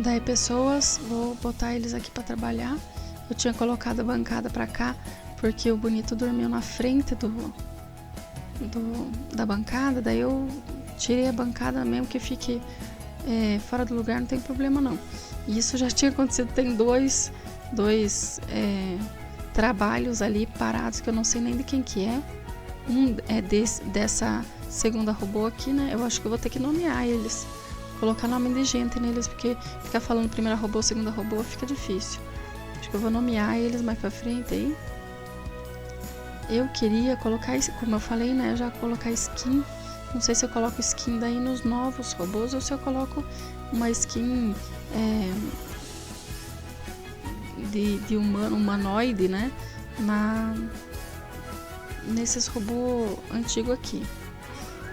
Daí pessoas, vou botar eles aqui pra trabalhar. Eu tinha colocado a bancada pra cá, porque o bonito dormiu na frente da bancada. Daí eu tirei a bancada, mesmo que fique fora do lugar, não tem problema não. E isso já tinha acontecido, tem dois trabalhos ali parados, que eu não sei nem de quem que é. Um é dessa segunda robô aqui, né? Eu acho que eu vou ter que nomear eles, colocar nome de gente neles, porque ficar falando primeira robô, segunda robô fica difícil. Acho que eu vou nomear eles mais pra frente aí. Eu queria colocar, como eu falei, né? Já colocar skin. Não sei se eu coloco skin daí nos novos robôs ou se eu coloco uma skin de humanoide, né? Nesses robôs antigos aqui.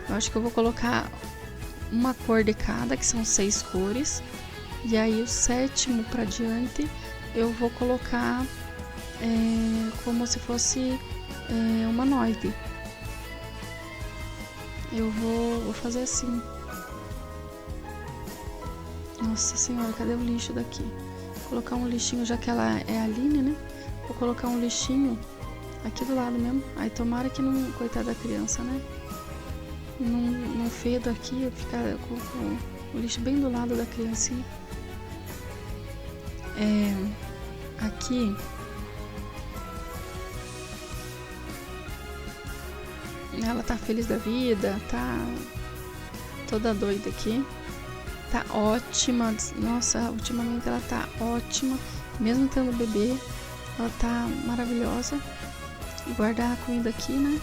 Eu acho que eu vou colocar uma cor de cada, que são 6 cores. E aí o 7º pra diante eu vou colocar como se fosse humanoide. Eu vou fazer assim. Nossa senhora, cadê o lixo daqui? Vou colocar um lixinho, já que ela é a Aline, né? Vou colocar um lixinho aqui do lado mesmo. Aí tomara que não, coitada da criança, né? Não feda aqui, ficar com o lixo bem do lado da criancinha. Aqui ela tá feliz da vida, tá toda doida aqui. Tá ótima. Nossa, ultimamente ela tá ótima. Mesmo tendo bebê, ela tá maravilhosa. Vou guardar a comida aqui, né?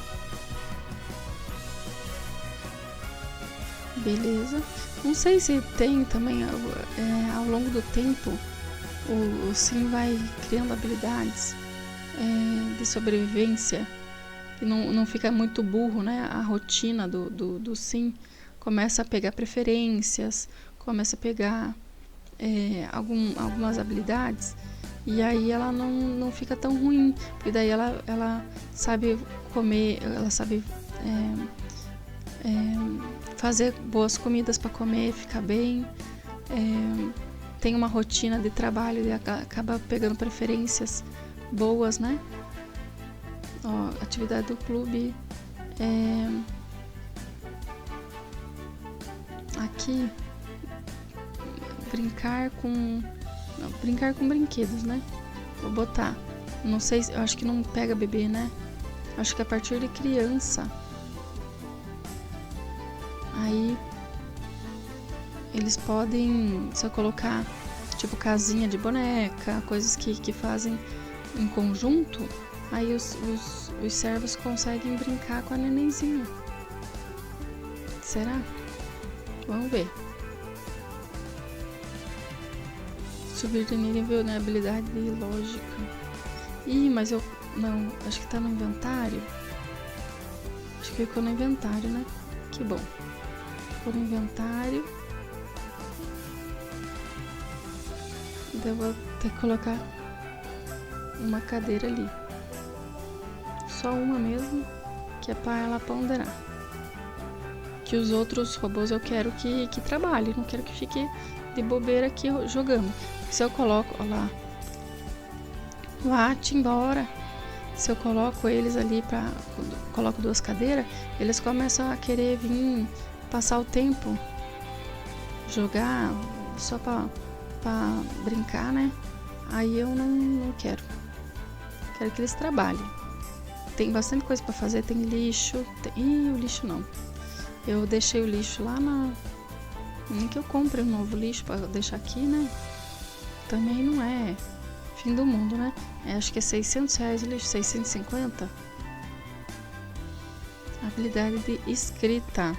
Beleza. Não sei se tem também, ao longo do tempo, o Sim vai criando habilidades de sobrevivência. E não fica muito burro, né? A rotina do Sim começa a pegar preferências, começa a pegar algumas habilidades, e aí ela não fica tão ruim, porque daí ela sabe comer, ela sabe fazer boas comidas para comer, ficar bem, tem uma rotina de trabalho e acaba pegando preferências boas, né? Ó, atividade do clube. Aqui, brincar com brinquedos, né? Vou botar. Não sei, eu acho que não pega bebê, né? Acho que a partir de criança. Aí eles podem, se eu colocar tipo casinha de boneca, coisas que fazem em conjunto, aí os servos conseguem brincar com a nenenzinha. Será? Vamos ver. Subir de nível na habilidade de lógica. Ih, mas eu... Não, acho que tá no inventário. Acho que ficou no inventário, né? Que bom. Ficou no inventário. Então eu vou ter que colocar uma cadeira ali. Só uma mesmo, que é para ela ponderar. Que os outros robôs eu quero que trabalhem, não quero que fique de bobeira aqui jogando. Se eu coloco, ó lá, vá-te embora. Se eu coloco eles ali coloco 2 cadeiras, eles começam a querer vir passar o tempo, jogar só pra brincar, né? Aí eu não quero. Quero que eles trabalhem. Tem bastante coisa pra fazer, tem lixo. Ih, o lixo não. Eu deixei o lixo lá nem que eu compre um novo lixo pra deixar aqui, né? Também não é fim do mundo, né? Acho que é R$600 o lixo, 650. Habilidade de escrita.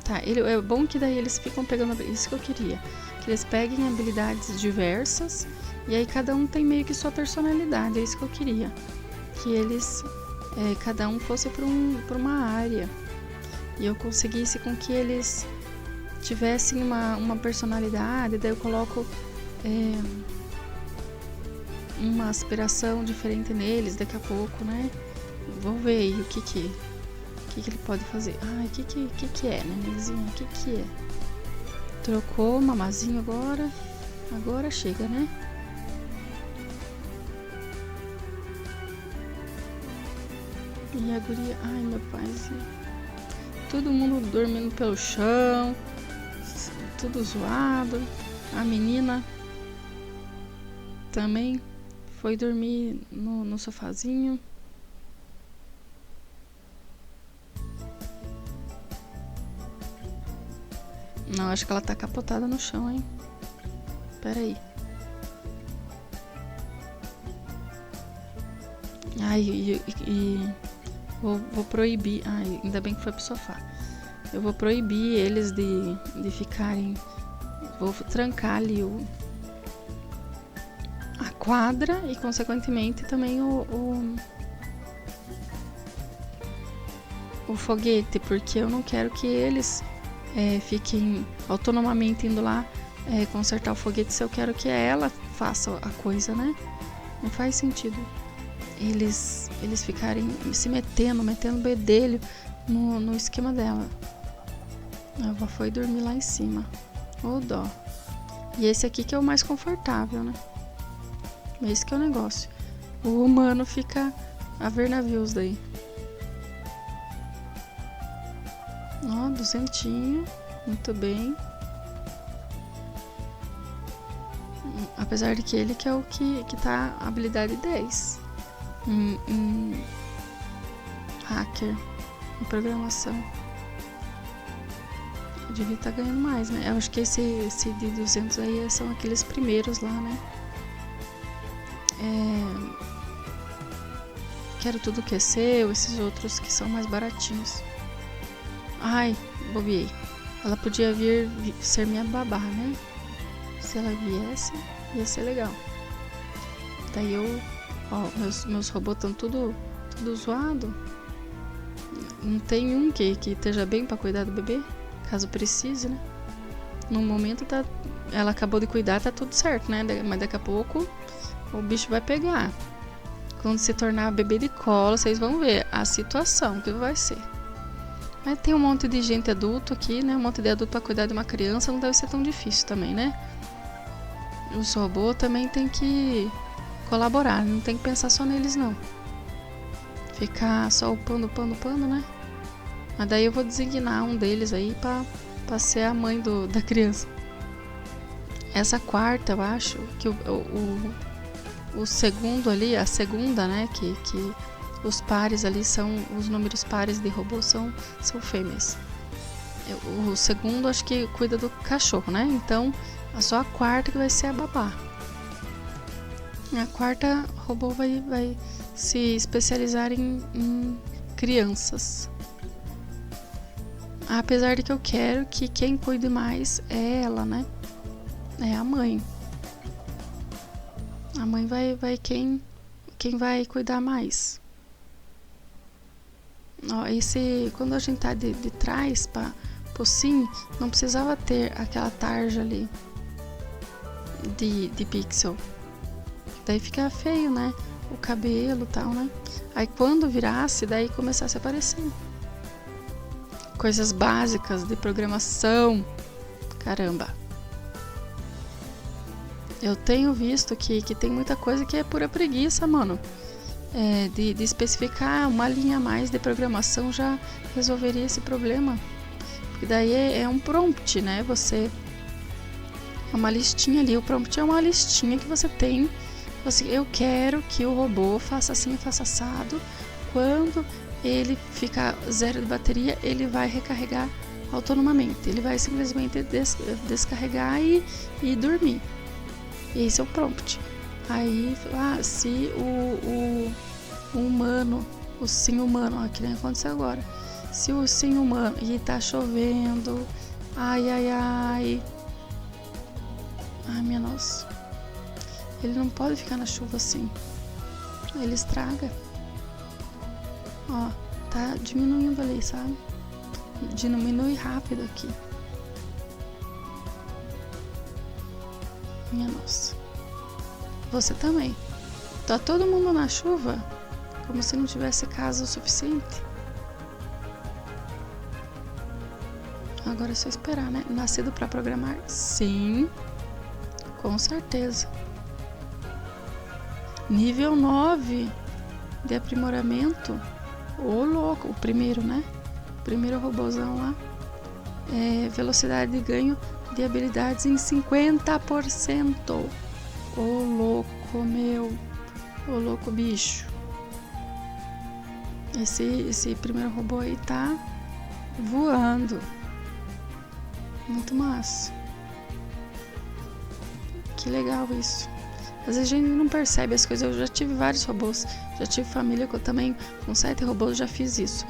Tá, é bom que daí eles ficam pegando... Isso que eu queria. Que eles peguem habilidades diversas e aí cada um tem meio que sua personalidade. É isso que eu queria. Que eles... cada um fosse pra uma área. E eu conseguisse com que eles tivessem uma personalidade. Daí eu coloco uma aspiração diferente neles daqui a pouco, né? Vou ver aí o que ele pode fazer. Ai, o que é, nenenzinho? O que é? Trocou o mamazinho agora. Agora chega, né? E a guria... Ai, meu paizinho. Todo mundo dormindo pelo chão. Tudo zoado. A menina também foi dormir no sofazinho. Não, acho que ela tá capotada no chão, hein? Pera aí. Ai, vou proibir. Ai, ainda bem que foi pro sofá. Eu vou proibir eles de ficarem... Vou trancar ali a quadra e, consequentemente, também o foguete, porque eu não quero que eles fiquem autonomamente indo lá consertar o foguete se eu quero que ela faça a coisa, né? Não faz sentido eles ficarem se metendo bedelho no esquema dela. A avó foi dormir lá em cima. Ô dó. E esse aqui que é o mais confortável, né? Esse que é o negócio. O humano fica a ver navios daí. Ó, 200. Muito bem. Apesar de que ele que é o que tá habilidade 10 em hacker, em programação. Eu devia estar ganhando mais, né? Eu acho que esse de 200 aí são aqueles primeiros lá, né? Quero tudo que é seu, esses outros que são mais baratinhos. Ai, bobiei. Ela podia vir ser minha babá, né? Se ela viesse, ia ser legal. Daí eu... Ó, meus robôs estão tudo zoado. Não tem um que esteja bem pra cuidar do bebê, caso precise, né? No momento tá... Ela acabou de cuidar, tá tudo certo, né? Mas daqui a pouco o bicho vai pegar. Quando se tornar bebê de colo, vocês vão ver a situação que vai ser. Mas tem um monte de gente adulto aqui, né? Um monte de adulto pra cuidar de uma criança, não deve ser tão difícil também, né? Os robôs também tem que colaborar, não tem que pensar só neles, não. Ficar só upando, né? Mas daí eu vou designar um deles aí pra ser a mãe da criança. Essa quarta, eu acho que o segundo ali, a segunda, né? Que os pares ali são, os números pares de robô são fêmeas. O segundo acho que cuida do cachorro, né? Então, só a quarta que vai ser a babá. A quarta robô vai se especializar em crianças. Apesar de que eu quero que quem cuide mais é ela, né? É a mãe. A mãe vai quem vai cuidar mais. Ó, quando a gente tá de trás pro sim, não precisava ter aquela tarja ali de pixel. Daí fica feio, né? O cabelo e tal, né? Aí quando virasse, daí começasse a aparecer. Coisas básicas de programação. Caramba. Eu tenho visto que tem muita coisa que é pura preguiça, mano. De especificar uma linha a mais de programação já resolveria esse problema. Porque daí é um prompt, né? É uma listinha ali. O prompt é uma listinha que você tem. Eu quero que o robô faça assim, faça assado. Quando ele ficar zero de bateria, ele vai recarregar autonomamente. Ele vai simplesmente descarregar e dormir. Esse é o prompt. Aí, se o humano, o sim humano, ó, que nem aconteceu agora. Se o sim humano, e tá chovendo, ai, minha nossa. Ele não pode ficar na chuva assim. Ele estraga. Ó, tá diminuindo ali, sabe? Diminui rápido aqui. Minha nossa. Você também. Tá todo mundo na chuva, como se não tivesse casa o suficiente. Agora é só esperar, né? Nascido pra programar? Sim. Com certeza. Nível 9 de aprimoramento. Ô louco, o primeiro, né? O primeiro robôzão lá. Velocidade de ganho de habilidades em 50%. Ô louco, meu. Ô louco, bicho. Esse primeiro robô aí tá voando. Muito massa. Que legal isso. Às vezes a gente não percebe as coisas. Eu já tive vários robôs. Já tive família que eu também, com 7 robôs, já fiz isso.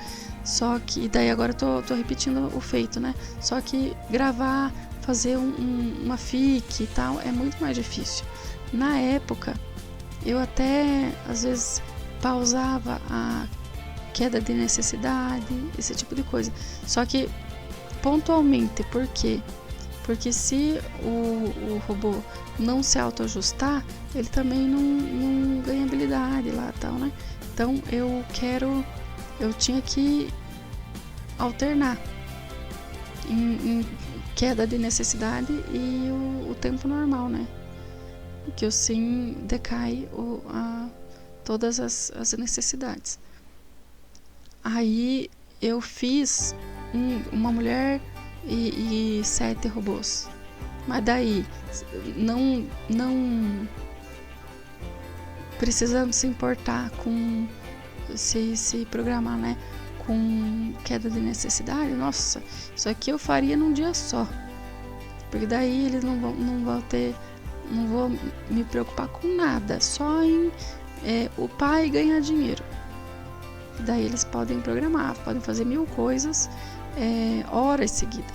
Só que, daí agora eu tô repetindo o feito, né? Só que gravar, fazer uma fic e tal, é muito mais difícil. Na época, eu até, às vezes, pausava a queda de necessidade, esse tipo de coisa. Só que, pontualmente, por quê? Porque se o robô não se autoajustar, ele também não ganha habilidade lá e tal, né? Então eu tinha que alternar em queda de necessidade e o tempo normal, né? Que assim decai todas as necessidades. Aí eu fiz uma mulher e 7 robôs. Mas daí não precisando se importar com se programar, né, com queda de necessidade. Nossa, isso aqui eu faria num dia só, porque daí eles não vou me preocupar com nada, só em upar e ganhar dinheiro. Daí eles podem programar, podem fazer 1000 coisas horas seguidas.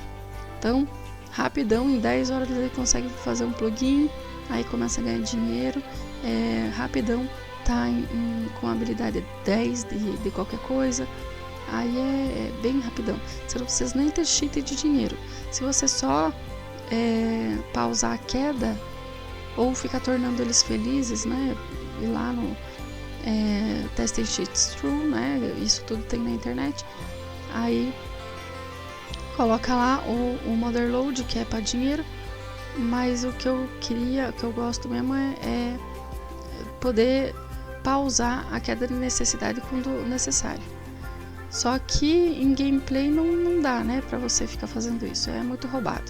Então, rapidão, em 10 horas ele consegue fazer um plugin, aí começa a ganhar dinheiro. Rapidão, tá com habilidade 10 de qualquer coisa. Aí é bem rapidão. Você não precisa nem ter cheat de dinheiro. Se você só pausar a queda ou ficar tornando eles felizes, né? Ir lá no Testing Cheats True, né? Isso tudo tem na internet. Aí coloca lá o Motherload, que é para dinheiro. Mas o que eu queria, o que eu gosto mesmo é poder pausar a queda de necessidade quando necessário. Só que em gameplay não dá, né, pra você ficar fazendo isso, é muito roubado.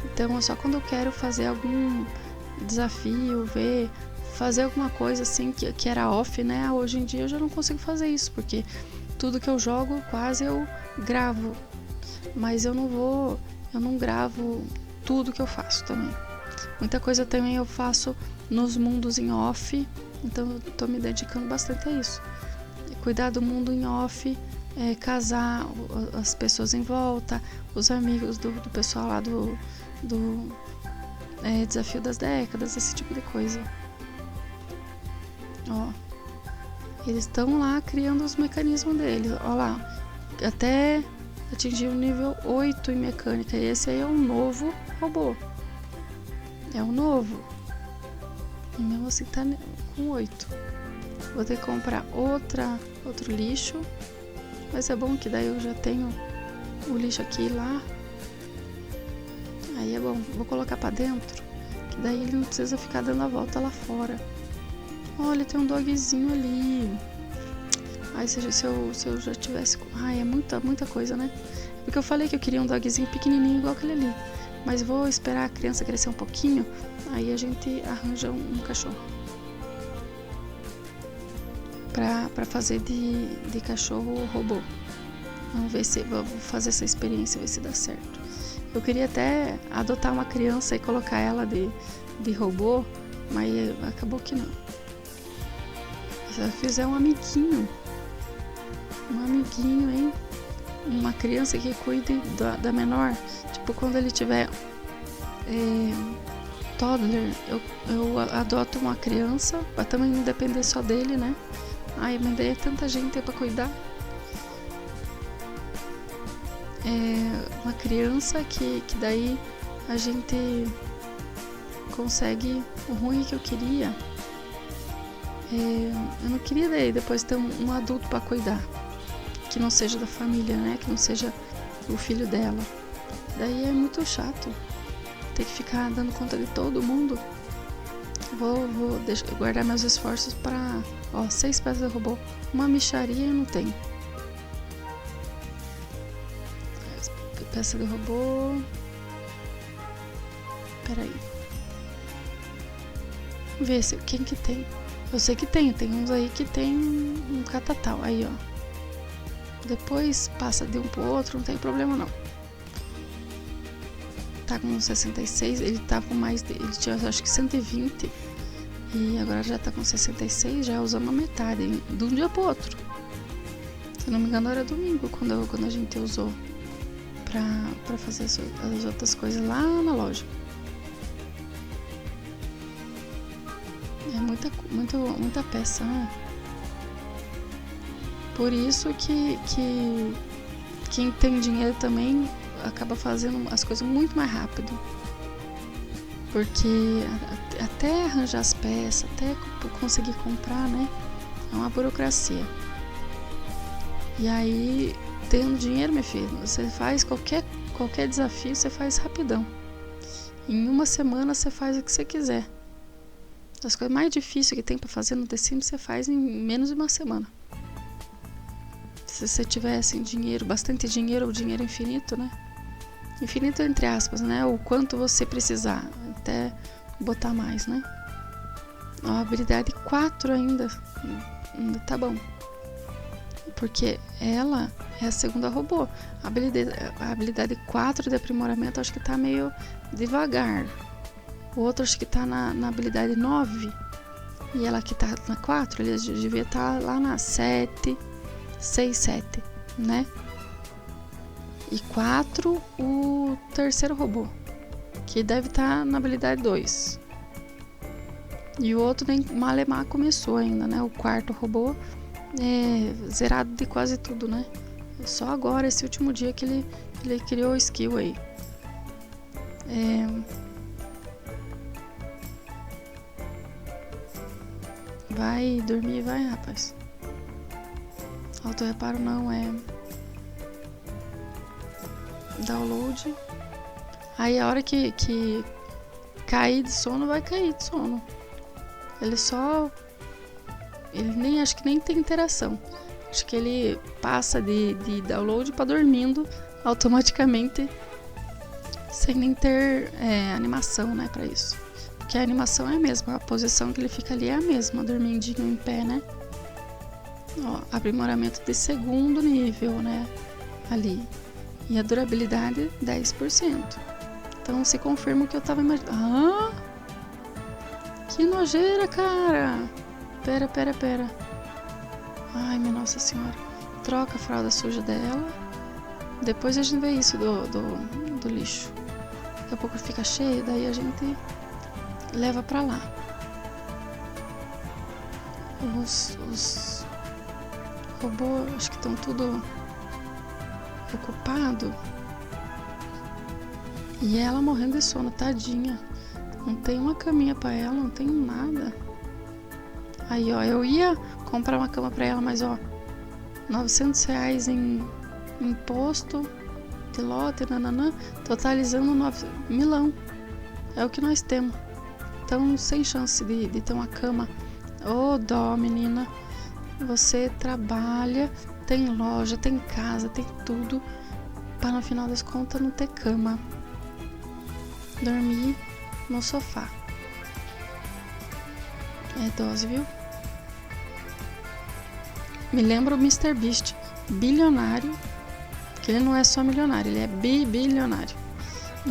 Então é só quando eu quero fazer algum desafio, fazer alguma coisa assim que era off, né? Hoje em dia eu já não consigo fazer isso, porque tudo que eu jogo quase eu gravo. Mas eu não gravo tudo que eu faço também. Muita coisa também eu faço nos mundos em off, então eu tô me dedicando bastante a isso. Cuidar do mundo em off, casar as pessoas em volta, os amigos do pessoal lá do Desafio das Décadas, esse tipo de coisa. Ó, eles estão lá criando os mecanismos deles. Ó lá, até atingir o nível 8 em mecânica. E esse aí é um novo robô. É um novo. E mesmo assim tá com 8. Vou ter que comprar outro lixo. Mas é bom que daí eu já tenho o lixo aqui e lá. Aí é bom. Vou colocar pra dentro. Que daí ele não precisa ficar dando a volta lá fora. Olha, tem um dogzinho ali. Ai, se eu já tivesse... Ai, é muita coisa, né? Porque eu falei que eu queria um dogzinho pequenininho igual aquele ali. Mas vou esperar a criança crescer um pouquinho. Aí a gente arranja um cachorro. Pra fazer de cachorro robô. Vamos ver se... Vou fazer essa experiência, ver se dá certo. Eu queria até adotar uma criança e colocar ela de robô. Mas acabou que não. Se eu fizer um amiguinho, hein? Uma criança que cuide da menor. Tipo, quando ele tiver toddler, eu adoto uma criança, pra também não depender só dele, né? Ai, mas daí é tanta gente pra cuidar. Uma criança que daí a gente consegue o ruim que eu queria. Eu não queria daí depois ter um adulto pra cuidar. Que não seja da família, né? Que não seja o filho dela. Daí é muito chato. Ter que ficar dando conta de todo mundo. Vou guardar meus esforços pra... Ó, 6 peças de robô. Uma mixaria eu não tenho. Peça de robô... Peraí. Ver se quem que tem. Eu sei que tem uns aí que tem um catatal. Aí, ó. Depois passa de um pro outro, não tem problema não. Tá com 66, ele tá com mais... Ele tinha acho que 120. E agora já tá com 66, já usando a metade, de um dia pro outro. Se não me engano era domingo, quando a gente usou pra fazer as outras coisas lá na loja. É muita peça, né? Por isso que quem tem dinheiro também acaba fazendo as coisas muito mais rápido. Porque até arranjar as peças, até conseguir comprar, né? É uma burocracia. E aí, tendo dinheiro, meu filho, você faz qualquer desafio, você faz rapidão. Em uma semana você faz o que você quiser. As coisas mais difíceis que tem pra fazer no The Sims, você faz em menos de uma semana. Se você tiver assim, dinheiro, bastante dinheiro ou dinheiro infinito, né? Infinito entre aspas, né? O quanto você precisar, até botar mais, né? A habilidade 4 ainda tá bom. Porque ela é a segunda robô. A habilidade 4 de aprimoramento acho que tá meio devagar. O outro acho que tá na habilidade 9. E ela que tá na 4, ele devia estar lá na 7, 6, 7, né? E 4, o terceiro robô, que deve estar na habilidade 2. E o outro nem malemar começou ainda, né? O quarto robô é zerado de quase tudo, né? Só agora, esse último dia que ele criou o skill aí. Vai dormir, vai, rapaz. Auto reparo não, é download. Aí a hora que cair de sono, vai cair de sono. Ele nem, acho que nem tem interação. Acho que ele passa de download para dormindo automaticamente, sem nem ter animação, né, para isso. Porque a animação é a mesma, a posição que ele fica ali é a mesma, dormindinho em pé, né? Ó, aprimoramento de segundo nível, né? Ali. E a durabilidade 10%. Então se confirma o que eu tava imaginando. Ah! Que nojeira, cara! Pera. Ai, minha Nossa Senhora. Troca a fralda suja dela. Depois a gente vê isso do lixo. Daqui a pouco fica cheio, daí a gente leva pra lá. Os robôs, acho que estão tudo ocupado. E ela morrendo de sono, tadinha. Não tem uma caminha pra ela, não tem nada. Aí, ó, eu ia comprar uma cama pra ela, mas, ó, R$900 em imposto de lote, nananã, totalizando 9 milão. É o que nós temos. Então, sem chance de ter uma cama. Ô, dó, menina. Você trabalha, tem loja, tem casa, tem tudo, para no final das contas não ter cama. Dormir no sofá. É dose, viu? Me lembra o Mr. Beast, bilionário, que ele não é só milionário, ele é bilionário.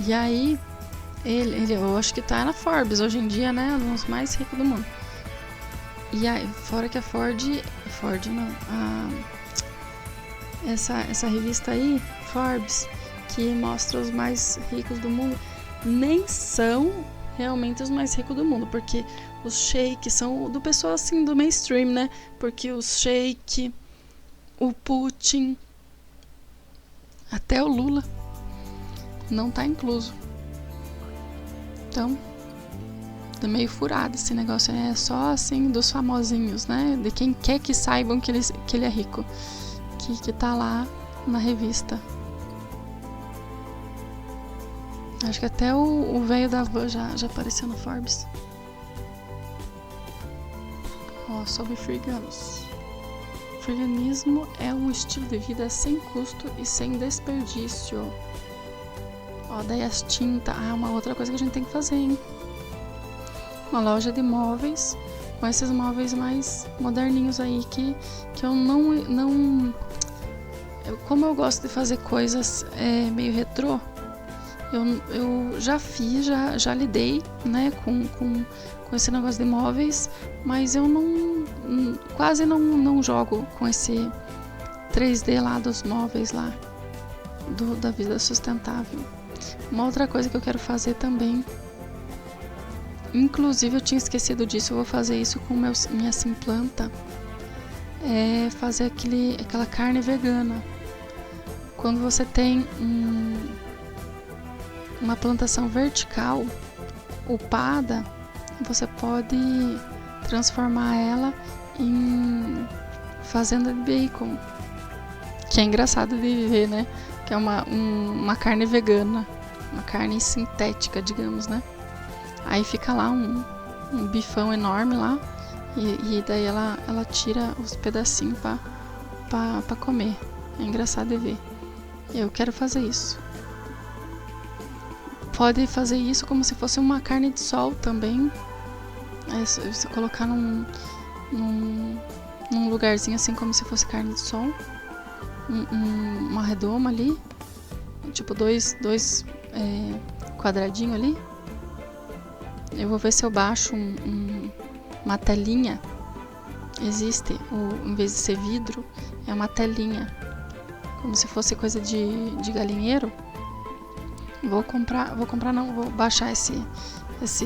E aí, ele eu acho que tá na Forbes hoje em dia, né? Um dos mais ricos do mundo. E aí, fora que a Ford não, essa revista aí, Forbes, que mostra os mais ricos do mundo, nem são realmente os mais ricos do mundo, porque os sheiks são do pessoal assim do mainstream, né? Porque os sheik, o Putin, até o Lula não tá incluso. Então, tá meio furado esse negócio, é só assim dos famosinhos, né? De quem quer que saibam que ele é rico, que tá lá na revista. Acho que até o velho da van já apareceu no Forbes. Ó, sobre freeganos. Freeganismo é um estilo de vida sem custo e sem desperdício. Ó, daí as tintas. Ah, uma outra coisa que a gente tem que fazer, hein? Uma loja de móveis, com esses móveis mais moderninhos aí que eu não como eu gosto de fazer coisas meio retrô, eu já fiz, já lidei, né, com esse negócio de móveis, mas eu quase não jogo com esse 3D lá dos móveis lá, da vida sustentável. Uma outra coisa que eu quero fazer também, inclusive eu tinha esquecido disso, eu vou fazer isso com minha Simplanta, é fazer aquela carne vegana. Quando você tem uma plantação vertical upada, você pode transformar ela em fazenda de bacon, que é engraçado de ver, né? Que é uma carne vegana, uma carne sintética, digamos, né? Aí fica lá um bifão enorme lá, e daí ela tira os pedacinhos pra comer. É engraçado de ver. Eu quero fazer isso. Pode fazer isso como se fosse uma carne de sol também. Você colocar num lugarzinho assim como se fosse carne de sol. Uma redoma ali. Tipo dois quadradinhos ali. Eu vou ver se eu baixo uma telinha. Existe, em vez de ser vidro, é uma telinha. Como se fosse coisa de galinheiro. Vou baixar esse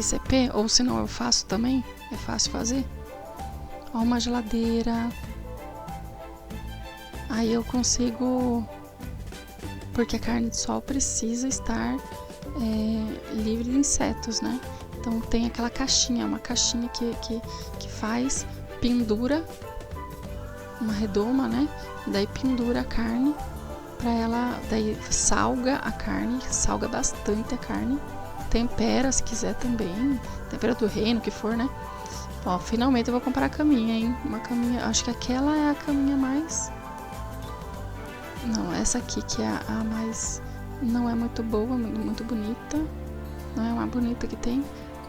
CP, ou se não eu faço também, é fácil fazer. Ó, uma geladeira. Aí eu consigo, porque a carne de sol precisa estar livre de insetos, né? Então tem aquela caixinha, uma caixinha que faz, pendura uma redoma, né? Daí pendura a carne pra ela, daí salga a carne, salga bastante a carne, tempera se quiser também, tempera do reino, o que for, né? Ó, finalmente eu vou comprar a caminha, hein? Uma caminha, acho que aquela é a caminha mais... Não, essa aqui que é a mais... Não é muito boa, muito bonita, não é a mais bonita que tem,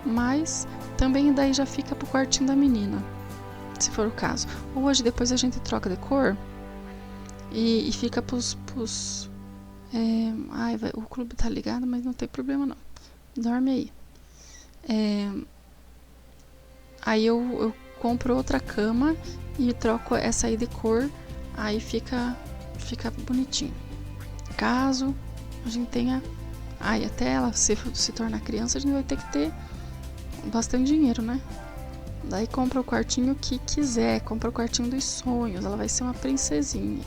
mas também daí já fica pro quartinho da menina, se for o caso. Hoje depois a gente troca de cor e fica pros o clube tá ligado, mas não tem problema não, dorme aí. Aí eu compro outra cama e troco essa aí de cor, aí fica bonitinho. Caso a gente tenha, até ela se tornar criança, a gente vai ter que ter bastante dinheiro, né? Daí compra o quartinho que quiser, compra o quartinho dos sonhos, ela vai ser uma princesinha.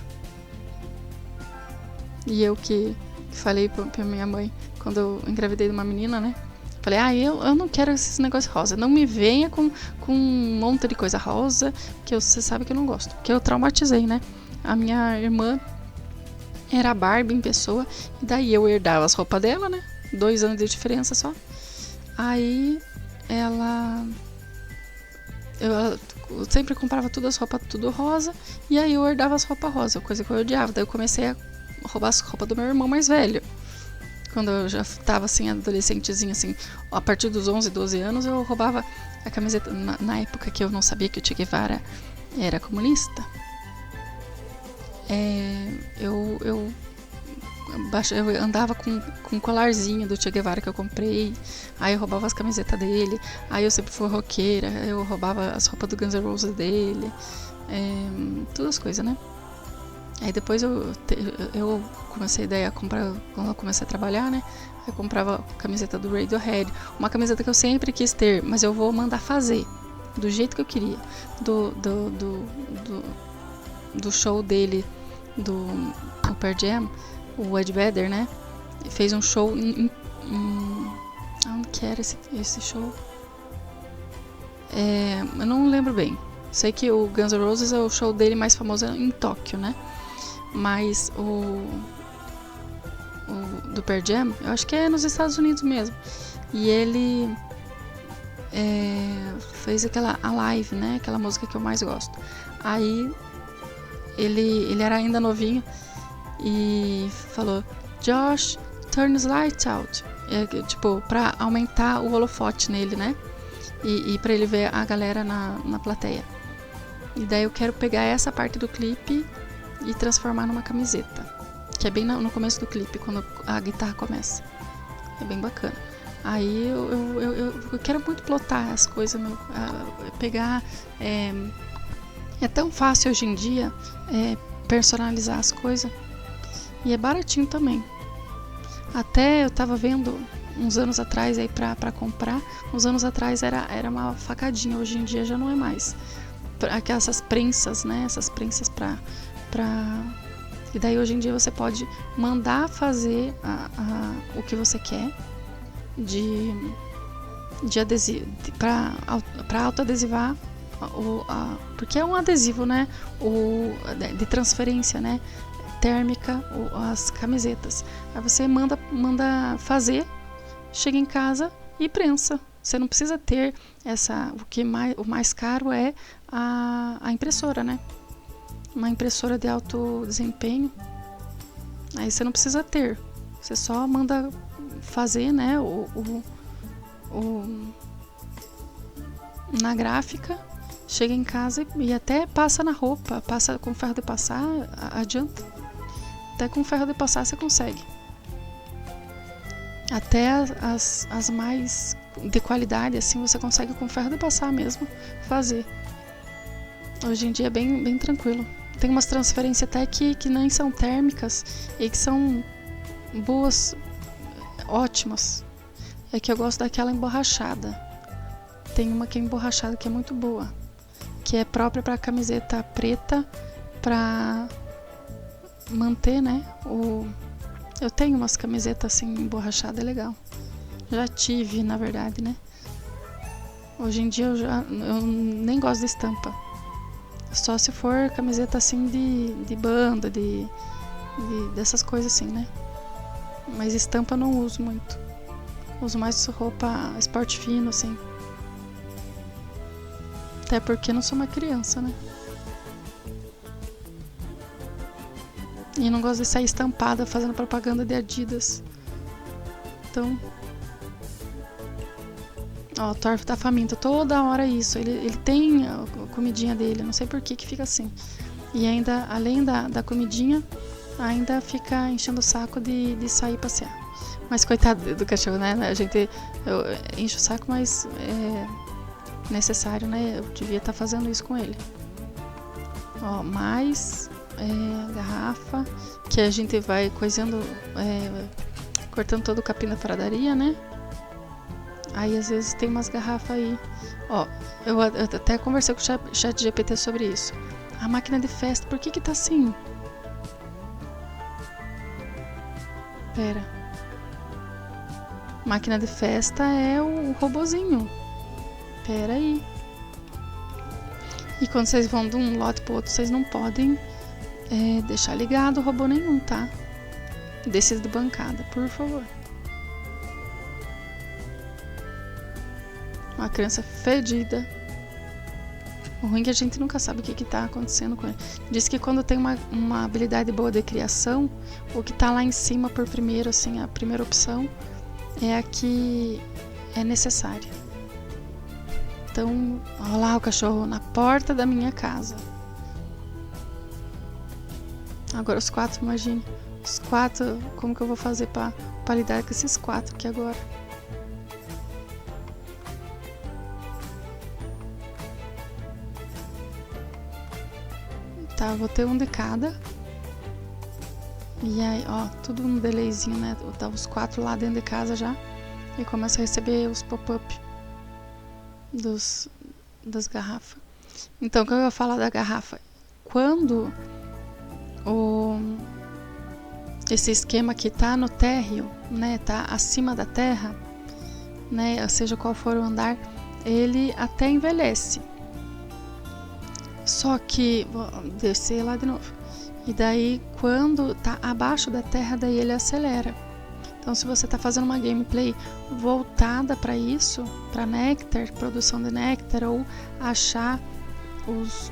E eu que falei pra minha mãe, quando eu engravidei de uma menina, né? Falei, eu não quero esses negócios rosa, não me venha com um monte de coisa rosa, que você sabe que eu não gosto, que eu traumatizei, né? A minha irmã era Barbie em pessoa, e daí eu herdava as roupas dela, né? 2 anos de diferença só. Aí eu sempre comprava as roupas tudo rosa, e aí eu herdava as roupas rosa, coisa que eu odiava. Daí eu comecei a roubar as roupas do meu irmão mais velho. Quando eu já tava assim, adolescentezinha, assim, a partir dos 11, 12 anos, eu roubava a camiseta, na época que eu não sabia que o Che Guevara era comunista. Eu andava com um colarzinho do Che Guevara que eu comprei, aí eu roubava as camisetas dele, aí eu sempre fui roqueira, eu roubava as roupas do Guns N' Roses dele, todas as coisas, né? Aí depois eu comecei a ideia a comprar, quando eu comecei a trabalhar, né? Eu comprava a camiseta do Radiohead, uma camiseta que eu sempre quis ter, mas eu vou mandar fazer do jeito que eu queria, do show dele, do Pearl Jam, o Ed Vedder, né? Fez um show onde que era esse show? Eu não lembro bem. Sei que o Guns N' Roses é o show dele mais famoso em Tóquio, né? Mas o do Pearl Jam, eu acho que é nos Estados Unidos mesmo. E ele fez a live, né? Aquela música que eu mais gosto. Aí ele era ainda novinho e falou: Josh, turn the light out. Tipo, pra aumentar o holofote nele, né? E pra ele ver a galera na plateia. E daí eu quero pegar essa parte do clipe e transformar numa camiseta, que é bem no começo do clipe, quando a guitarra começa. É bem bacana. Aí eu quero muito plotar as coisas, pegar... É tão fácil hoje em dia personalizar as coisas. E é baratinho também. Até eu tava vendo uns anos atrás aí pra comprar. Uns anos atrás era uma facadinha, hoje em dia já não é mais. Essas prensas, né? Essas prensas pra... E daí hoje em dia você pode mandar fazer o que você quer de adesivo para autoadesivar, porque é um adesivo, né? De transferência, né? Térmica, as camisetas. Aí você manda fazer, chega em casa e prensa. Você não precisa ter o mais caro é a impressora, né? Uma impressora de alto desempenho. Aí você não precisa ter. Você só manda fazer, né? Na gráfica, chega em casa e até passa na roupa, passa com ferro de passar, adianta. Até com ferro de passar você consegue. Até as mais de qualidade, assim, você consegue com ferro de passar mesmo fazer. Hoje em dia é bem tranquilo. Tem umas transferências até que nem são térmicas e que são boas, ótimas. É que eu gosto daquela emborrachada. Tem uma que é emborrachada que é muito boa, que é própria para camiseta preta, para manter, né? Eu tenho umas camisetas assim emborrachadas, é legal. Já tive, na verdade, né? Hoje em dia eu nem gosto de estampa. Só se for camiseta assim de banda, dessas coisas assim, né? Mas estampa eu não uso muito. Uso mais roupa esporte fino, assim. Até porque eu não sou uma criança, né? E não gosto de sair estampada fazendo propaganda de Adidas. Então... Ó, o Thor tá faminto toda hora isso. Ele tem a comidinha dele, não sei por que fica assim. E ainda, além da comidinha, ainda fica enchendo o saco de sair passear. Mas coitado do cachorro, né? Eu encho o saco, mas é necessário, né? Eu devia estar fazendo isso com ele. Ó, mais garrafa, que a gente vai coisando, cortando todo o capim da pradaria, né? Aí às vezes tem umas garrafas aí. Ó, eu até conversei com o chat GPT sobre isso. A máquina de festa, por que tá assim? Pera. Máquina de festa é o robozinho. Pera aí. E quando vocês vão de um lote pro outro, vocês não podem deixar ligado o robô nenhum, tá? Desses de bancada, por favor. Uma criança fedida. O ruim é que a gente nunca sabe o que tá acontecendo com ele. Diz que quando tem uma habilidade boa de criação, o que tá lá em cima por primeiro, assim, a primeira opção, é a que é necessária. Então, olha lá o cachorro na porta da minha casa. Agora os 4, imagine. Os 4, como que eu vou fazer pra lidar com esses 4 aqui agora? Tá, vou ter um de cada. E aí, ó, tudo um delayzinho, né? Tá os 4 lá dentro de casa já. E começa a receber os pop-up das garrafas. Então, o que eu vou falar da garrafa? Quando esse esquema que tá no térreo, né? Tá acima da terra, né? Seja qual for o andar, ele até envelhece. Só que, vou descer lá de novo. E daí, quando tá abaixo da terra, daí ele acelera. Então, Então, se você está fazendo uma gameplay voltada para isso, para néctar, produção de néctar, ou achar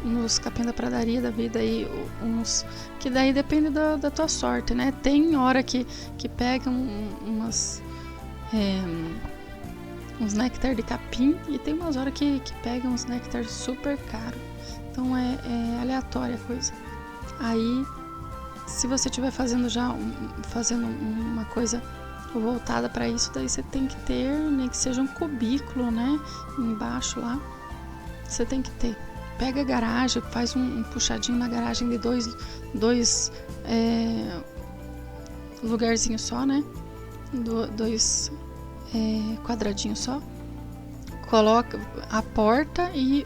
nos capim da pradaria da vida aí, uns que daí depende da tua sorte, né? Tem hora que pegam uns néctar de capim, e tem umas horas que pegam uns néctar super caro. Então é aleatória a coisa. Aí, se você estiver fazendo uma coisa voltada para isso, daí você tem que ter, nem que seja um cubículo, né? Embaixo lá, você tem que ter. Pega a garagem, faz um puxadinho na garagem de dois lugarzinhos só, né? Dois quadradinhos só. Coloca a porta e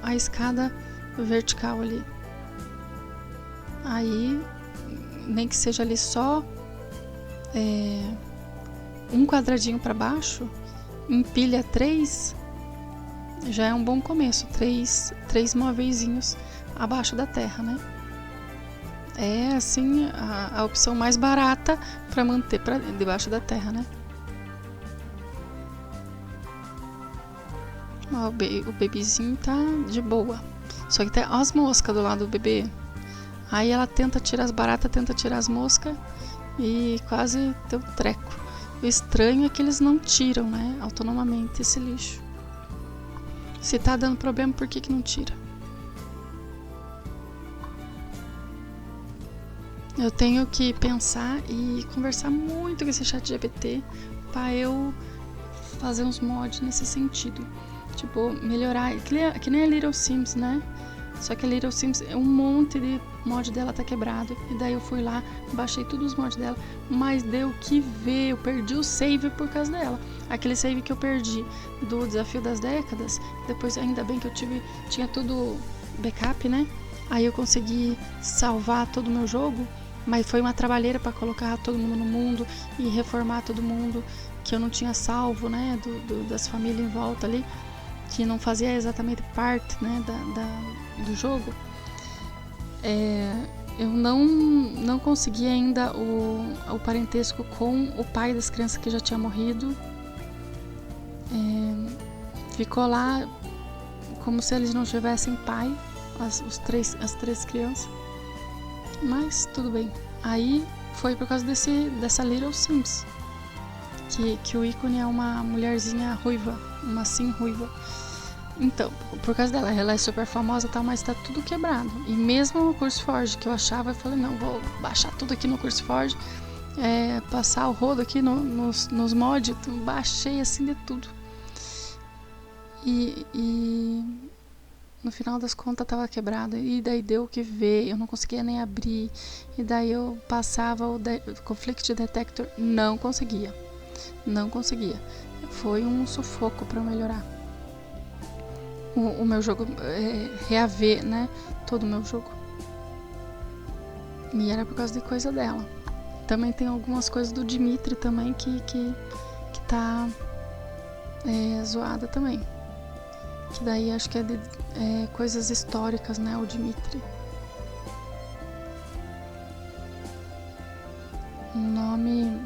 a escada vertical ali. Aí, nem que seja ali só um quadradinho para baixo, empilha 3. Já é um bom começo, 3 móveizinhos abaixo da terra, né? É assim a opção mais barata para manter debaixo da terra, né? Ó, o bebezinho tá de boa. Só que tem as moscas do lado do bebê. Aí ela tenta tirar as baratas, tenta tirar as moscas e quase tem um treco. O estranho é que eles não tiram, né, autonomamente esse lixo. Se tá dando problema, por que não tira? Eu tenho que pensar e conversar muito com esse chat GPT para eu fazer uns mods nesse sentido. Tipo, melhorar, que nem a Little Sims, né? Só que a Little Sims, um monte de mod dela tá quebrado. E daí eu fui lá, baixei todos os mods dela, mas deu que ver, eu perdi o save por causa dela. Aquele save que eu perdi do Desafio das Décadas, depois ainda bem que eu tinha tudo backup, né? Aí eu consegui salvar todo o meu jogo, mas foi uma trabalheira para colocar todo mundo no mundo e reformar todo mundo que eu não tinha salvo, né? Das famílias em volta ali, que não fazia exatamente parte, né, do jogo. Eu não consegui ainda o parentesco com o pai das crianças que já tinha morrido. Ficou lá como se eles não tivessem pai, as três crianças. Mas tudo bem. Aí foi por causa dessa Little Sims, que o ícone é uma mulherzinha ruiva, uma sim ruiva. Então, por causa dela, ela é super famosa e tal, mas tá tudo quebrado. E mesmo no CurseForge, que eu achava, eu falei, não, vou baixar tudo aqui no CurseForge, passar o rodo aqui nos mods, baixei assim de tudo. E no final das contas tava quebrado, e daí deu o que ver, eu não conseguia nem abrir, e daí eu passava o Conflict Detector, não conseguia, foi um sufoco para melhorar o meu jogo, reaver, né, todo o meu jogo, e era por causa de coisa dela. Também tem algumas coisas do Dimitri também que tá zoada também. Que daí acho que é de coisas históricas, né, o Dimitri. Um nome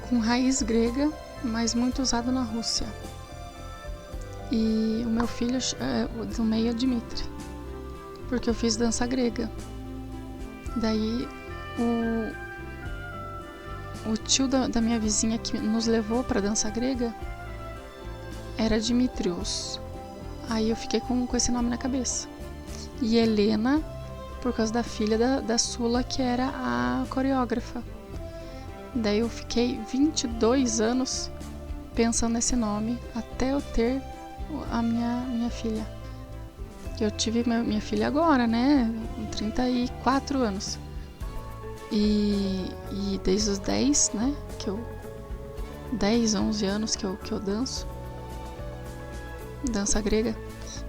com raiz grega, mas muito usado na Rússia. E o meu filho do meio é Dimitri, porque eu fiz dança grega. Daí o tio da minha vizinha que nos levou para dança grega era Dimitrios. Aí eu fiquei com esse nome na cabeça. E Helena, por causa da filha da Sula, que era a coreógrafa. Daí eu fiquei 22 anos pensando nesse nome, até eu ter a minha filha. Eu tive minha filha agora, né? Com 34 anos. E desde os 10, né? 10, 11 anos que eu danço. Dança grega,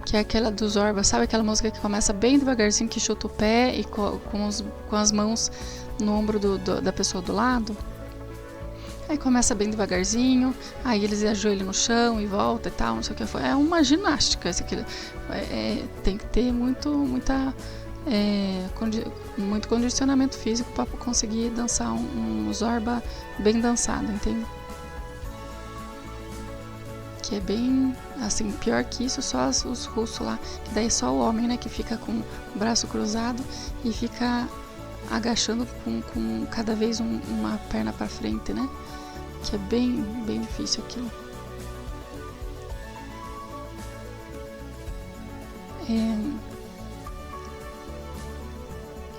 que é aquela do Zorba, sabe aquela música que começa bem devagarzinho, que chuta o pé e com as mãos no ombro da pessoa do lado? Aí começa bem devagarzinho, aí eles ajoelham no chão e volta e tal, não sei o que. É uma ginástica isso aqui. Tem que ter muita muito condicionamento físico para conseguir dançar um Zorba bem dançado, entende? Que é bem, assim, pior que isso, só os russos lá, que daí é só o homem, né, que fica com o braço cruzado e fica agachando com cada vez uma perna para frente, né, que é bem difícil aquilo.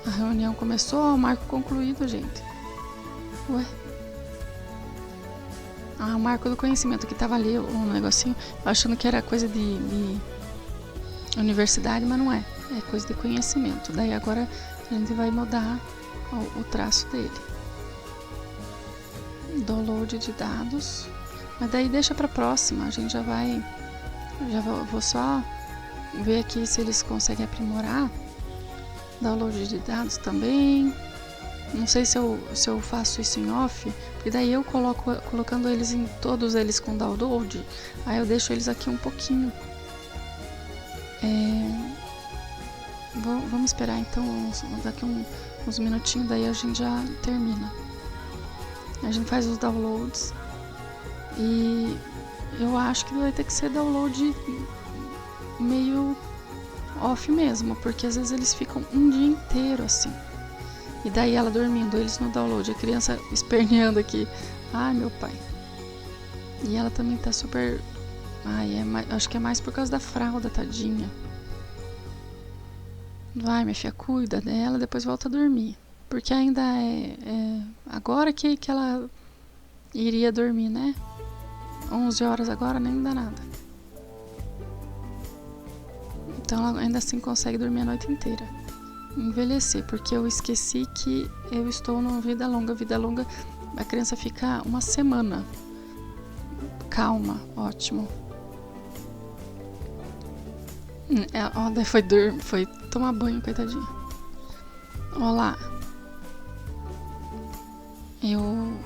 A reunião começou, o marco concluído, gente. Ué? O marco do conhecimento, que tava ali o negocinho, achando que era coisa de universidade, mas não é. É coisa de conhecimento. Daí agora a gente vai mudar o traço dele. Download de dados. Mas daí deixa pra próxima, a gente vou só ver aqui se eles conseguem aprimorar. Download de dados também. Não sei se eu faço isso em off, porque daí eu colocando eles em todos eles com download, aí eu deixo eles aqui um pouquinho. Vamos esperar então daqui uns minutinhos, daí a gente já termina. A gente faz os downloads e eu acho que vai ter que ser download meio off mesmo, porque às vezes eles ficam um dia inteiro assim. E daí ela dormindo, eles no download, a criança esperneando aqui. Ai, meu pai. E ela também tá super... acho que é mais por causa da fralda, tadinha. Vai, minha filha, cuida dela, depois volta a dormir. Porque ainda é agora que ela iria dormir, né? 11 horas agora, nem dá nada. Então ela ainda assim consegue dormir a noite inteira. Envelhecer, porque eu esqueci que eu estou numa vida longa. Vida longa, a criança fica uma semana calma, ótimo. Daí foi tomar banho, coitadinha. Olha lá. Eu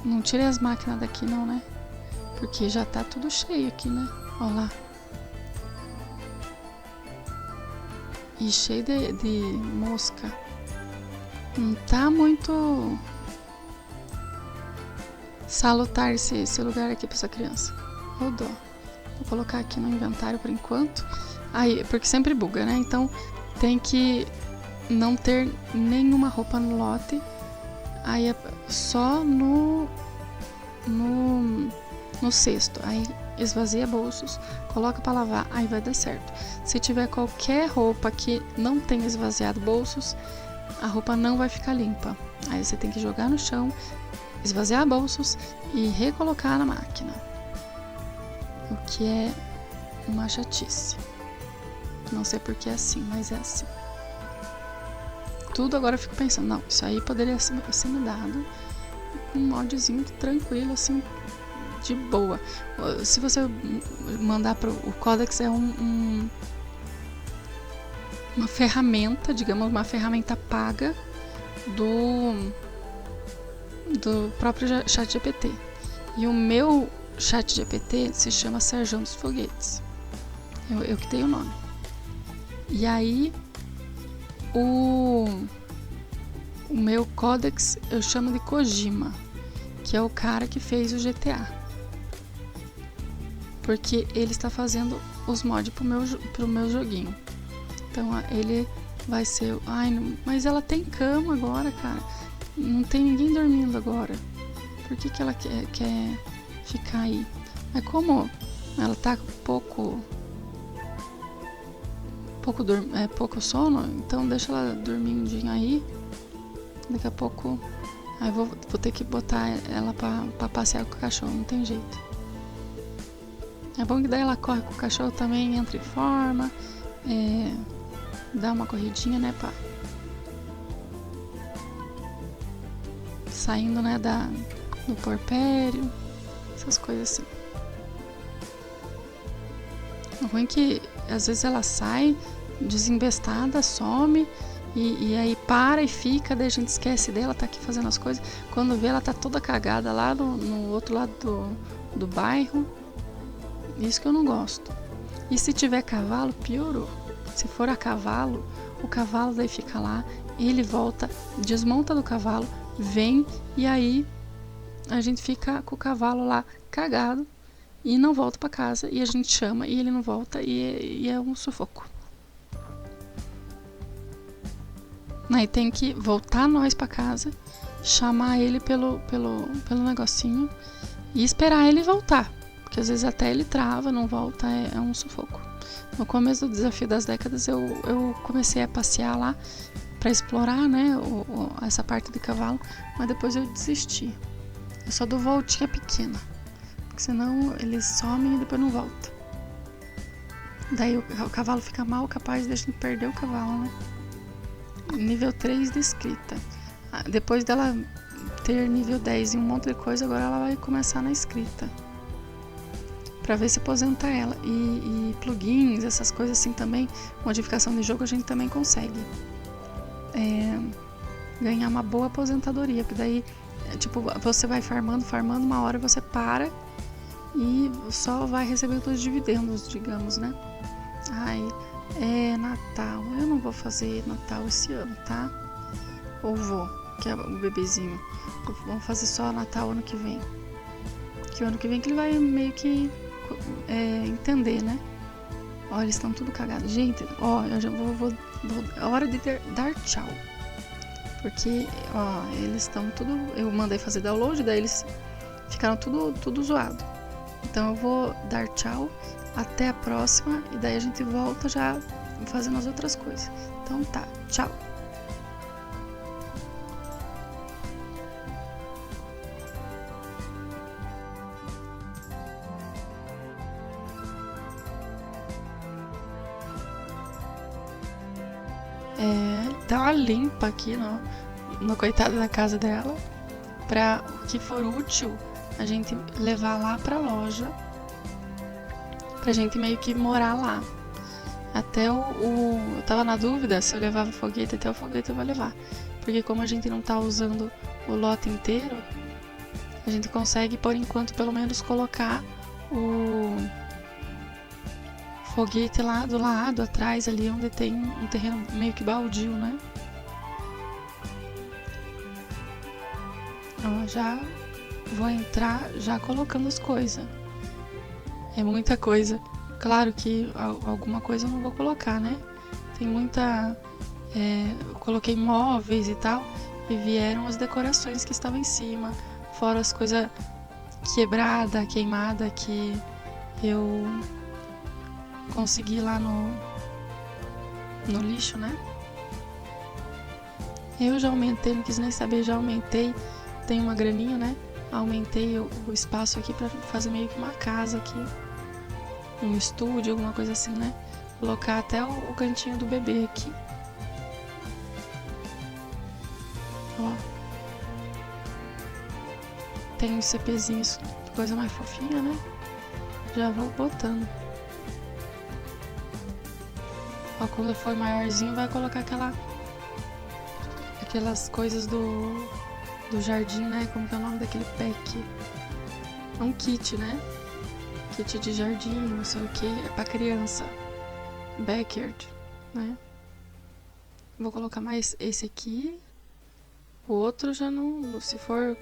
não tirei as máquinas daqui não, né? Porque já tá tudo cheio aqui, né? Olha lá. E cheio de mosca. Não tá muito salutar esse lugar aqui pra essa criança. Ô dó. Vou colocar aqui no inventário por enquanto. Aí, porque sempre buga, né? Então tem que não ter nenhuma roupa no lote. Aí é só no cesto. Aí esvazia bolsos, coloca para lavar, aí vai dar certo. Se tiver qualquer roupa que não tenha esvaziado bolsos, a roupa não vai ficar limpa. Aí você tem que jogar no chão, esvaziar bolsos e recolocar na máquina. O que é uma chatice. Não sei porque é assim, mas é assim. Tudo agora eu fico pensando, não, isso aí poderia ser mudado com um modzinho tranquilo, assim, de boa. Se você mandar para o Codex é uma ferramenta, digamos, uma ferramenta paga do próprio ChatGPT. E o meu ChatGPT se chama Serjão dos Foguetes. Eu que dei o nome. E aí o meu Codex eu chamo de Kojima, que é o cara que fez o GTA. Porque ele está fazendo os mods pro meu joguinho. Então ele vai ser... Ai, mas ela tem cama agora, cara. Não tem ninguém dormindo agora. Por que ela quer ficar aí? Mas como ela tá pouco sono, então deixa ela dormir um dia aí. Daqui a pouco... Aí vou ter que botar ela pra passear com o cachorro, não tem jeito. É bom que daí ela corre com o cachorro também, entra em forma, dá uma corridinha, né, pá. Saindo, né, do porpério, essas coisas assim. O ruim é que às vezes ela sai desembestada, some e aí para e fica, daí a gente esquece dela, tá aqui fazendo as coisas. Quando vê, ela tá toda cagada lá no outro lado do bairro. Isso que eu não gosto. E se tiver cavalo, piorou. Se for a cavalo o cavalo daí fica lá, ele volta, desmonta do cavalo, vem e aí a gente fica com o cavalo lá cagado e não volta pra casa, e a gente chama e ele não volta e é um sufoco. Aí tem que voltar nós pra casa, chamar ele pelo negocinho e esperar ele voltar, porque às vezes até ele trava, não volta, é um sufoco. No começo do Desafio das Décadas eu comecei a passear lá pra explorar, né, essa parte de cavalo, mas depois eu desisti. Eu só dou voltinha pequena, porque senão eles somem e depois não voltam. Daí o cavalo fica mal, capaz de a gente perder o cavalo, né? Nível 3 de escrita. Depois dela ter nível 10 e um monte de coisa, agora ela vai começar na escrita, pra ver se aposenta ela. E plugins, essas coisas assim também, modificação de jogo, a gente também consegue ganhar uma boa aposentadoria, porque daí tipo, você vai farmando, uma hora você para e só vai recebendo os dividendos, digamos, né? Ai, é Natal, eu não vou fazer Natal esse ano, tá? Ou vou, que é o bebezinho. Vamos fazer só Natal ano que vem. Que o ano que vem que ele vai meio que entender, né? Ó, eles estão tudo cagados. Gente, ó, eu já vou é hora de dar tchau. Porque, ó, eles estão tudo... Eu mandei fazer download, daí eles ficaram tudo zoado. Então eu vou dar tchau, até a próxima, e daí a gente volta já fazendo as outras coisas. Então tá, tchau. Dá uma limpa aqui no coitado da casa dela, pra o que for útil a gente levar lá pra loja, pra gente meio que morar lá. Até eu tava na dúvida se eu levava o foguete, até o foguete eu vou levar, porque como a gente não tá usando o lote inteiro, a gente consegue por enquanto pelo menos colocar o foguete lá do lado, atrás ali, onde tem um terreno meio que baldio, né? Ó, já vou entrar já colocando as coisas. É muita coisa. Claro que alguma coisa eu não vou colocar, né? Tem muita... eu coloquei móveis e tal, e vieram as decorações que estavam em cima, fora as coisas quebrada, queimada que eu consegui lá no lixo, né? Eu já aumentei, não quis nem saber, já aumentei, tem uma graninha, né? Aumentei o espaço aqui pra fazer meio que uma casa aqui, um estúdio, alguma coisa assim, né? Colocar até o cantinho do bebê aqui. Ó. Tem uns CPzinhos, coisa mais fofinha, né? Já vou botando. Ó, quando for maiorzinho vai colocar aquelas coisas do jardim, né? Como que é o nome daquele pack? É um kit, né? Kit de jardim, não sei o que, é pra criança. Backyard, né? Vou colocar mais esse aqui. O outro já não... Se for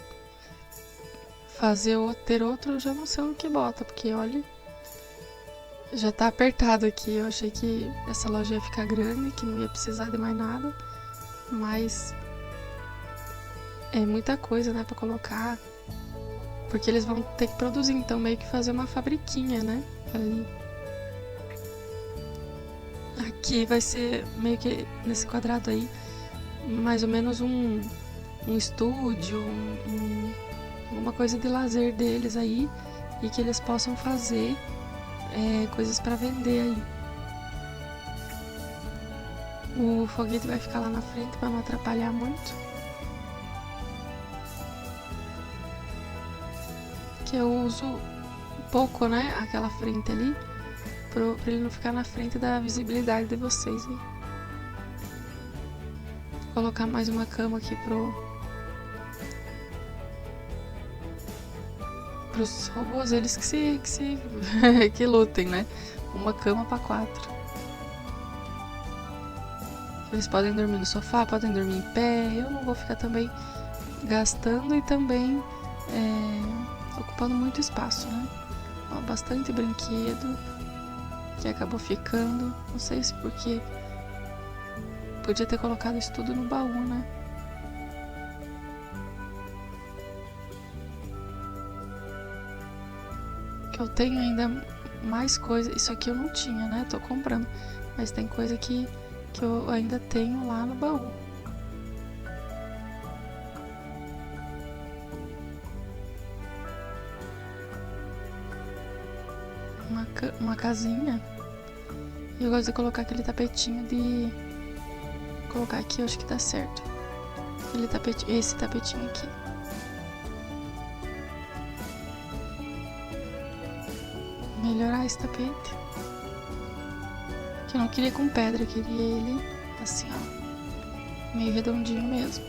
ter outro, eu já não sei o que bota, porque olha... Já tá apertado aqui. Eu achei que essa loja ia ficar grande, que não ia precisar de mais nada. Mas... é muita coisa, né, pra colocar. Porque eles vão ter que produzir, então meio que fazer uma fabriquinha, né? Ali. Aqui vai ser meio que nesse quadrado aí, mais ou menos um estúdio, alguma coisa de lazer deles aí, e que eles possam fazer coisas pra vender aí. O foguete vai ficar lá na frente pra não atrapalhar muito. Que eu uso pouco, né, aquela frente ali, pra ele não ficar na frente da visibilidade de vocês. Hein? Vou colocar mais uma cama aqui pros robôs, eles que lutem, né? Uma cama pra 4. Eles podem dormir no sofá, podem dormir em pé. Eu não vou ficar também gastando e também ocupando muito espaço, né? Ó, bastante brinquedo que acabou ficando. Não sei se porque podia ter colocado isso tudo no baú, né? Que eu tenho ainda mais coisa. Isso aqui eu não tinha, né? Tô comprando. Mas tem coisa que eu ainda tenho lá no baú. Uma casinha. E eu gosto de colocar aquele tapetinho de... Vou colocar aqui, eu acho que tá certo. Esse tapetinho aqui. Melhorar esse tapete. Que eu não queria com pedra, eu queria ele assim, ó. Meio redondinho mesmo.